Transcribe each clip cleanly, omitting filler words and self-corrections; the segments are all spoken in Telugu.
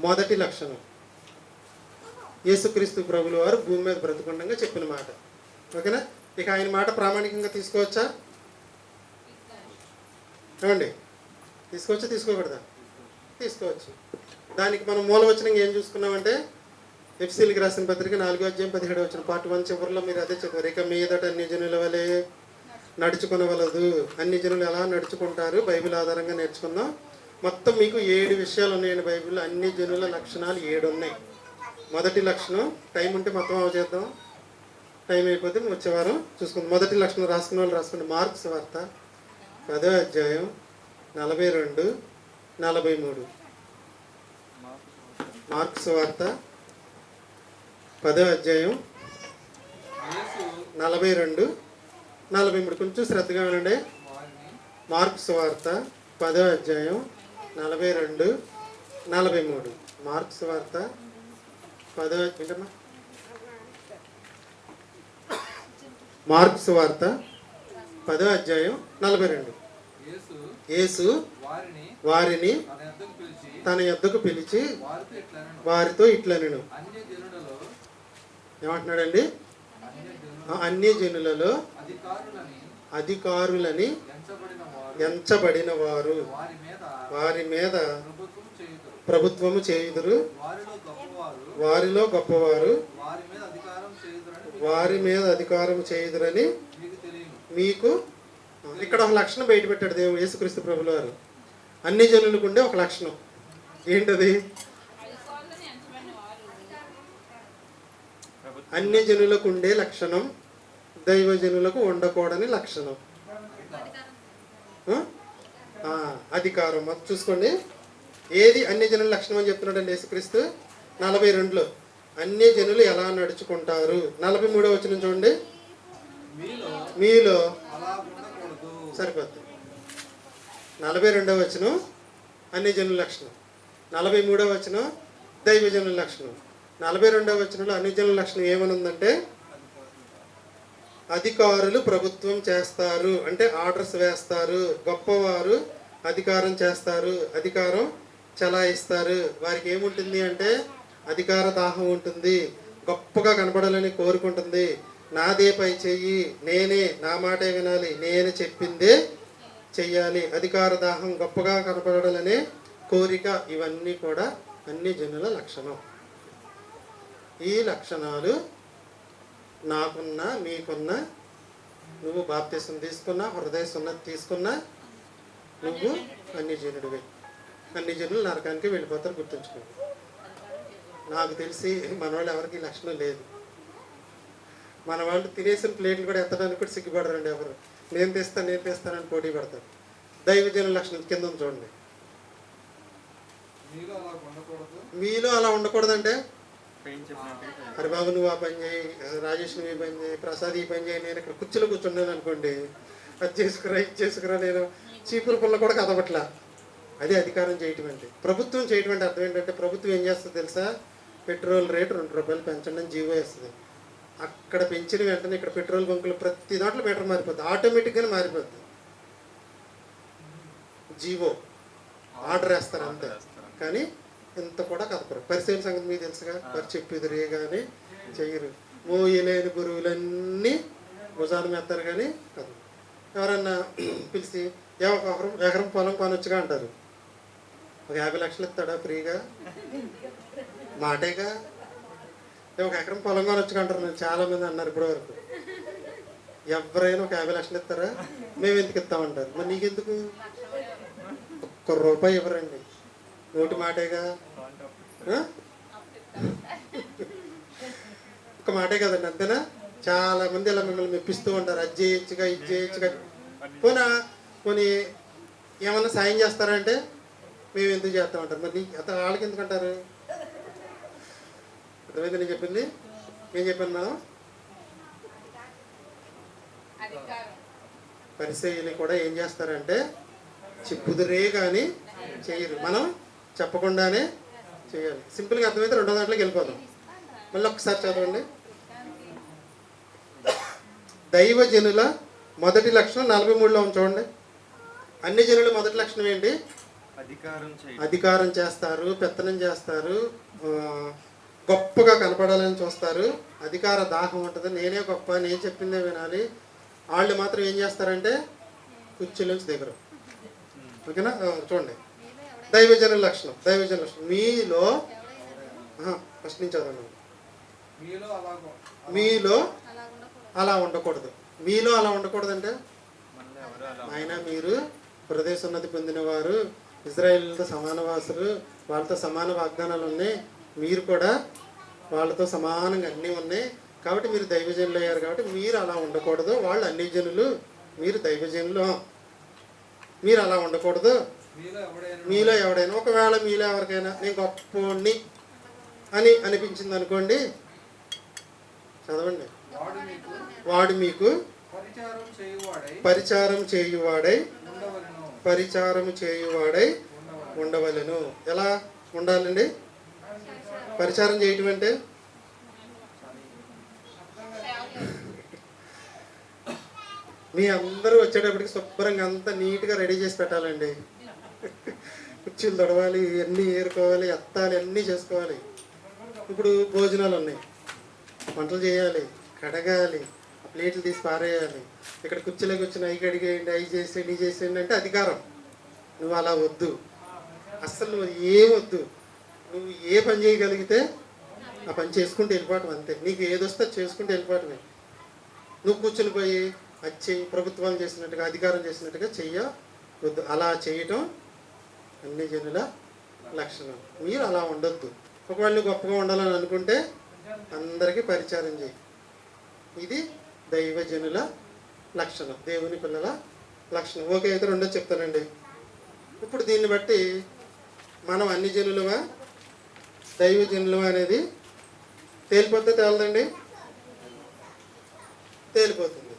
మొదటి లక్షణం యేసుక్రీస్తు ప్రభుల వారు భూమి మీద బ్రతుకుండగా చెప్పిన మాట. ఓకేనా? ఇక ఆయన మాట ప్రామాణికంగా తీసుకోవచ్చా? ఏమండి, తీసుకోవచ్చా తీసుకోకూడదా? తీసుకోవచ్చు. దానికి మనం మూలవచనంగా ఏం చూసుకున్నామంటే ఎఫ్సీలకు రాసిన పత్రిక 4:17 పార్ట్ 1 చివరిలో మీరు అదే చెప్పారు. ఇక మీదట అన్ని జనుల వలె నడుచుకునవలదు. అన్ని జనులు ఎలా నడుచుకుంటారు బైబిల్ ఆధారంగా నేర్చుకుందాం. మొత్తం మీకు 7 విషయాలు ఉన్నాయండి బైబిల్లో. అన్ని జనుల లక్షణాలు 7 ఉన్నాయి. మొదటి లక్షణం, టైం ఉంటే మొత్తం అవచేద్దాం, టైం అయిపోతే వచ్చే వారం చూసుకుందాం. మొదటి లక్షణం రాసుకున్న వాళ్ళు రాసుకోండి. మార్క్స్ వార్త 10వ అధ్యాయం 42, 43. మార్క్స్ వార్త 10వ అధ్యాయం 42, 43. కొంచెం శ్రద్ధగా వినండి. మార్క్స్ వార్త 10వ అధ్యాయం 42, 43. మార్క్స్ వార్త 10వ ఏంటమ్మా? మార్క్స్ వార్త 10వ అధ్యాయం 42. యేసు వారిని తన యొద్దకు పిలిచి వారితో ఇట్లనెను. ఏమంటున్నాడండి? అన్య జనులలో అధికారులని ఎంచబడిన వారు వారి మీద ప్రభుత్వము చేయుదురు. వారిలో గొప్పవారు వారి మీద అధికారం చేయుదురని మీకు. ఇక్కడ ఒక లక్షణం బయటపెట్టాడు దేవుడు యేసుక్రీస్తు ప్రభుల వారు. అన్ని జనులకు ఉండే ఒక లక్షణం ఏంటది? అన్య జనులకు ఉండే లక్షణం దైవజనులకు ఉండకూడని లక్షణం అధికారం. అది చూసుకోండి. ఏది అన్య జనుల లక్షణం అని చెప్తున్నాడండి యేసుక్రీస్తు? 42లో అన్య జనులు ఎలా నడుచుకుంటారు. 43వ వచనం చూడండి. మీలో సరిపోద్ది. 42వ వచనం అన్య జనుల లక్షణం, 43వ వచనం దైవజనుల లక్షణం. 42వ వచనంలో అన్య జనుల లక్షణం ఏమని ఉందంటే అధికారులు ప్రభుత్వం చేస్తారు, అంటే ఆర్డర్స్ వేస్తారు. గొప్పవారు అధికారం చేస్తారు, అధికారం చలాయిస్తారు. వారికి ఏముంటుంది అంటే అధికార దాహం ఉంటుంది, గొప్పగా కనపడాలని కోరుకుంటుంది. నాదే పై చెయ్యి, నేనే, నా మాటే వినాలి, నేను చెప్పిందే చెయ్యాలి. అధికార దాహం, గొప్పగా కనపడాలనే కోరిక, ఇవన్నీ కూడా అన్ని జనుల లక్షణం. ఈ లక్షణాలు నాకున్నా మీకున్నా, నువ్వు బాప్తిసం తీసుకున్నా, హృదయ సున్నతి తీసుకున్నా, నువ్వు అన్ని జనుడివే. అన్ని జనులు నరకానికి వెళ్ళిపోతారు, గుర్తుంచుకోండి. నాకు తెలిసి మన వాళ్ళు ఎవరికి లక్షణం లేదు. మన వాళ్ళు తినేసిన ప్లేట్లు కూడా ఎత్తడానికి కూడా సిగ్గుపడరండి ఎవరు. నేను తెస్తానని పోటీ పడతారు. దైవజనుల లక్షణం కింద చూడండి. మీలో అలా ఉండకూడదంటే అరే బాబు నువ్వు ఆ పని చేయి, రాజేష్ నువ్వు ఈ పని చేయి, ప్రసాద్ ఈ పని చేయి, నేను ఇక్కడ కుర్చీలో కూర్చున్నాను అనుకోండి, అది చేసుకురా ఇది చేసుకురా, నేను చీపురు పుల్ల కూడా కదపట్లా. అదే అధికారం చేయటం అంటే. ప్రభుత్వం చేయటం అంటే అర్థం ఏంటంటే ప్రభుత్వం ఏం చేస్తుంది తెలుసా? పెట్రోల్ రేటు 2 రూపాయలు పెంచండి అని జీవో వేస్తుంది. అక్కడ పెంచిన వెంటనే ఇక్కడ పెట్రోల్ బంకులు ప్రతి దాంట్లో మీటర్ మారిపోద్ది, ఆటోమేటిక్గానే మారిపోద్ది. జీవో ఆర్డర్ వేస్తారు అంతే, కానీ ఇంత కూడా కదపరు. పరిశీలన సంగతి మీకు తెలుసుగా, మరి చెప్పిదిరే కానీ చెయ్యరు. మోయలేని గురువులన్నీ భుజాలు మెత్తారు కానీ కదరు. ఎవరన్నా పిలిచి ఎకరం పొలం కొనొచ్చుగా అంటారు. ఒక 50 లక్షలు ఇస్తాడా ఫ్రీగా? మాటేగా. ఒక ఎకరం పొలం కొనొచ్చుగా అంటారు. నేను చాలామంది అన్నారు ఇప్పటి వరకు. ఎవరైనా ఒక 50 లక్షలు ఇస్తారా? మేము ఎందుకు ఇస్తామంటారు. మరి నీకెందుకు? ₹1 ఇవ్వరండి, నోటి మాటేగా. ఒక మాటే కదండి, అంతేనా? చాలా మంది ఇలా మిమ్మల్ని మెప్పిస్తూ ఉంటారు, అది చేయొచ్చుగా ఇది చేయొచ్చుగా. పోనీ ఏమన్నా సాయం చేస్తారా అంటే మేము ఎందుకు చేస్తామంటారు. మరి అతను వాళ్ళకి ఎందుకంటారు? అర్థమైంది నేను చెప్పింది? ఏం చెప్పాను మనం? పరిచర్యలు కూడా ఏం చేస్తారంటే చెప్పుదురే కానీ చేయరు. మనం చెప్పకుండానే చేయాలి. సింపుల్గా అర్థమైతే 2వ దాంట్లోకి వెళ్ళిపోదాం. మళ్ళీ ఒకసారి చదవండి. దైవజనుల మొదటి లక్షణం 43లో చూడండి. అన్ని జనుల మొదటి లక్షణం ఏంటి? అధికారం చేస్తారు, పెత్తనం చేస్తారు, గొప్పగా కనపడాలని చూస్తారు, అధికార దాహం ఉంటుంది, నేనే గొప్ప, నేను చెప్పిందే వినాలి. వాళ్ళు మాత్రం ఏం చేస్తారంటే కుర్చీలోంచి దగ్గర. ఓకేనా? చూడండి, దైవజనుల లక్షణం. దైవజనుల లక్షణం మీలో ఫస్ట్ నుంచి చదవండి. మీలో అలా ఉండకూడదు. మీలో అలా ఉండకూడదంటే ఆయన మీరు హృదయోన్నతి పొందినవారు, ఇజ్రాయేలుతో సమాన వాసులు, వాళ్ళతో సమాన వాగ్దానాలు ఉన్నాయి, మీరు కూడా వాళ్ళతో సమానంగా అన్నీ ఉన్నాయి, కాబట్టి మీరు దైవజనులు అయ్యారు, కాబట్టి మీరు అలా ఉండకూడదు. వాళ్ళు అన్ని జనులు, మీరు దైవజనులు, మీరు అలా ఉండకూడదు. మీలో ఎవడైనా, ఒకవేళ మీలో ఎవరికైనా నేను గొప్పోడిని అని అనిపించింది అనుకోండి, చదవండి. వాడు మీకు పరిచారం చేయువాడై ఉండవలెను. ఎలా ఉండాలండి? పరిచారం చేయటం అంటే మీ అందరూ వచ్చేటప్పటికి శుభ్రంగా అంతా నీట్గా రెడీ చేసి పెట్టాలండి. కుర్చీలు తొడవాలి, అన్నీ ఏరుకోవాలి, ఎత్తాలి, అన్నీ చేసుకోవాలి. ఇప్పుడు భోజనాలు ఉన్నాయి, వంటలు చేయాలి, కడగాలి, ప్లేట్లు తీసి పారేయాలి. ఇక్కడ కుర్చీలోకి వచ్చిన అవి కడిగేయండి, అవి చేసేయండి, ఇవి చేసేయండి అంటే అధికారం. నువ్వు అలా వద్దు, అస్సలు నువ్వు ఏం వద్దు. నువ్వు ఏ పని చేయగలిగితే ఆ పని చేసుకుంటూ వెళ్ళిపోవటం, అంతే. నీకు ఏదొస్తే చేసుకుంటూ వెళ్ళిపోవటమే. నువ్వు కూర్చుని పోయి అది చెయ్యి, ప్రభుత్వాలు చేసినట్టుగా, అధికారం చేసినట్టుగా చెయ్యవద్దు. అలా చేయటం అన్ని జనుల లక్షణం. మీరు అలా ఉండొద్దు. ఒకవేళ నువ్వు గొప్పగా ఉండాలని అనుకుంటే అందరికీ పరిచారం చేయి. ఇది దైవజనుల లక్షణం, దేవుని పిల్లల లక్షణం. ఓకే, అయితే రెండో చెప్తానండి. ఇప్పుడు దీన్ని బట్టి మనం అన్ని జనులువా దైవజనులువా అనేది తేలిపోతే తేలదండి? తేలిపోతుంది.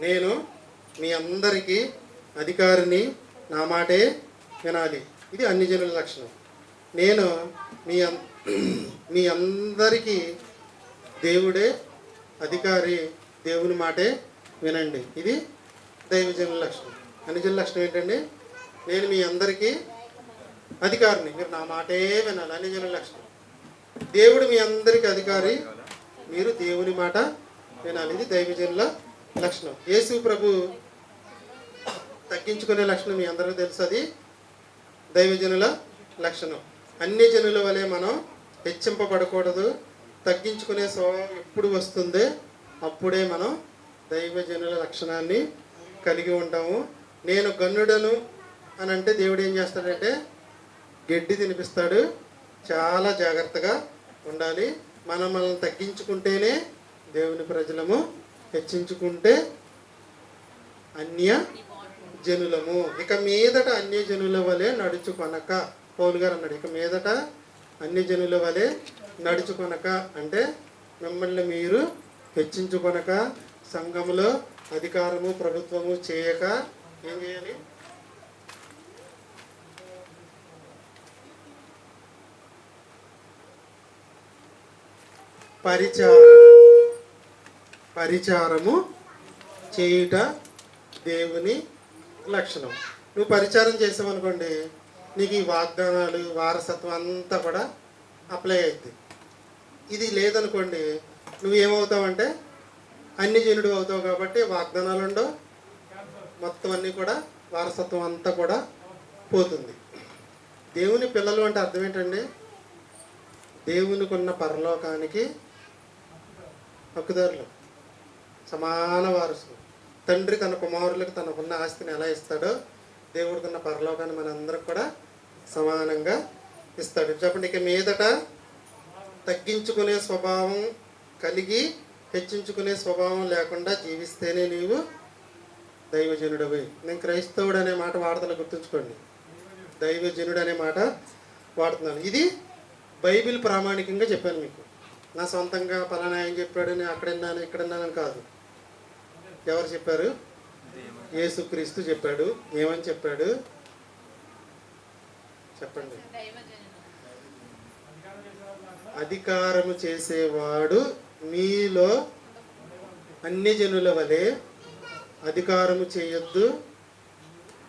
నేను మీ అందరికీ అధికారిని, నా మాటే వినాలి. ఇది అన్ని జనుల లక్షణం. నేను మీ అందరికీ దేవుడే అధికారి, దేవుని మాటే వినండి. ఇది దైవజనుల లక్షణం. అన్ని జనుల లక్షణం ఏంటండి? నేను మీ అందరికీ అధికారిని, మీరు నా మాటే వినాలి. అన్ని జనుల లక్షణం. దేవుడు మీ అందరికీ అధికారి, మీరు దేవుని మాట వినాలి. ఇది దైవజనుల లక్షణం. యేసు ప్రభు తగ్గించుకునే లక్షణం మీ అందరికీ తెలుసు, అది దైవజనుల లక్షణం. అన్ని జనుల వలె మనం హెచ్చింపబడకూడదు. తగ్గించుకునే స్వభావం ఎప్పుడు వస్తుందే అప్పుడే మనం దైవజనుల లక్షణాన్ని కలిగి ఉంటాము. నేను గన్నుడను అని అంటే దేవుడు ఏం చేస్తాడంటే గడ్డి తినిపిస్తాడు. చాలా జాగ్రత్తగా ఉండాలి. మనల్ని తగ్గించుకుంటేనే దేవుని ప్రజలము, హెచ్చించుకుంటే అన్య జనులము. ఇక మీదట అన్య జనుల వలె నడుచుకొనక, పౌలు గారు అన్నాడు, ఇక మీదట అన్య జనుల వలె నడుచుకొనక అంటే మిమ్మల్ని మీరు హెచ్చించుకొనక, సంఘములో అధికారము ప్రభుత్వము చేయక ఏం చేయాలి? పరిచారము చేయుట దేవుని లక్షణం. నువ్వు పరిచారం చేసావనుకోండి, నీకు ఈ వాగ్దానాలు, వారసత్వం అంతా కూడా అప్లై అవుతుంది. ఇది లేదనుకోండి, నువ్వేమవుతావంటే అన్ని జనుడు అవుతావు. కాబట్టి వాగ్దానాలు ఉండవు, మొత్తం అన్నీ కూడా వారసత్వం అంతా కూడా పోతుంది. దేవుని పిల్లలు అంటే అర్థం ఏంటండి? దేవునికి ఉన్న పరలోకానికి హక్కుదారులు, సమాన వారసులు. తండ్రి తన కుమారులకు తనకున్న ఆస్తిని ఎలా ఇస్తాడో దేవుడికి ఉన్న పరలోకాన్ని మనందరికి కూడా సమానంగా ఇస్తాడు. చెప్పండి, ఇక మీదట తగ్గించుకునే స్వభావం కలిగి హెచ్చించుకునే స్వభావం లేకుండా జీవిస్తేనే నీవు దైవజనుడవి. నేను క్రైస్తవుడు అనే మాట వాడుతున్నా, గుర్తుంచుకోండి. దైవజనుడు అనే మాట వాడుతున్నాను. ఇది బైబిల్ ప్రామాణికంగా చెప్పాను మీకు. నా సొంతంగా పలానా ఏం చెప్పాడని అక్కడన్నాను ఇక్కడన్నాను కాదు. ఎవరు చెప్పారు? యేసుక్రీస్తు చెప్పాడు. ఏమని చెప్పాడు చెప్పండి? అధికారము చేసేవాడు మీలో అన్ని జనుల వలె అధికారము చేయొద్దు,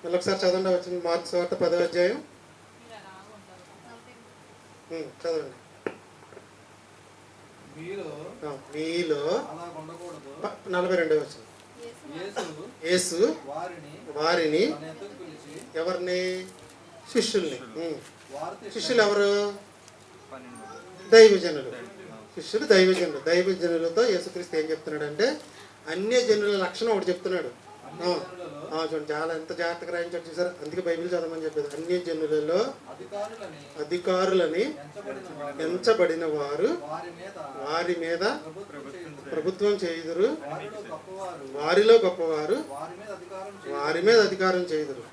మళ్ళీ ఒకసారి చదవండి, వచ్చింది మార్క్స్ వార్త 10వ అధ్యాయం. చదవండి. మీలో 42వ వచనం. యేసు వారిని, ఎవరిని? శిష్యుల్ని. శిష్యులు ఎవరు? దైవజనులు. శిష్యులు దైవజనులు. దైవజనులతో యేసుక్రీస్తు ఏం చెప్తున్నాడు అంటే అన్యజనుల లక్షణం ఒకటి చెప్తున్నాడు. చూడండి, చాలా ఎంత జాగ్రత్తగా రాయించాడు చూసారు. అందుకే బైబిల్ చదవమని చెప్పేది. అన్యజనులలో అధికారులని ఎంచబడిన వారు వారి మీద ప్రభుత్వం చేయుదురు, వారిలో గొప్పవారు వారి మీద అధికారం చేయుదురు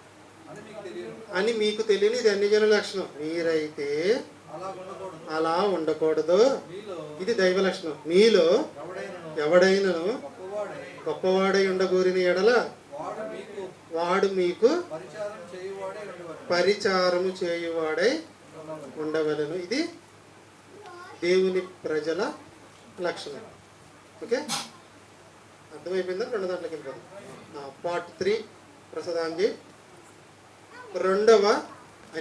అని మీకు తెలియని ఇది అన్యజనుల లక్షణం. మీరైతే అలా ఉండకూడదు. ఇది దైవ లక్షణం. మీలో ఎవడైనను గొప్పవాడై ఉండగోరిన ఎడల వాడు మీకు పరిచారము చేయువాడై ఉండవలను. ఇది దేవుని ప్రజల లక్షణం. ఓకే, అర్థమైపోయిందా? 2 దాంట్లోకి వెళ్ళిపోతాం. పార్ట్ 3 ప్రసాదాంజీ 2వ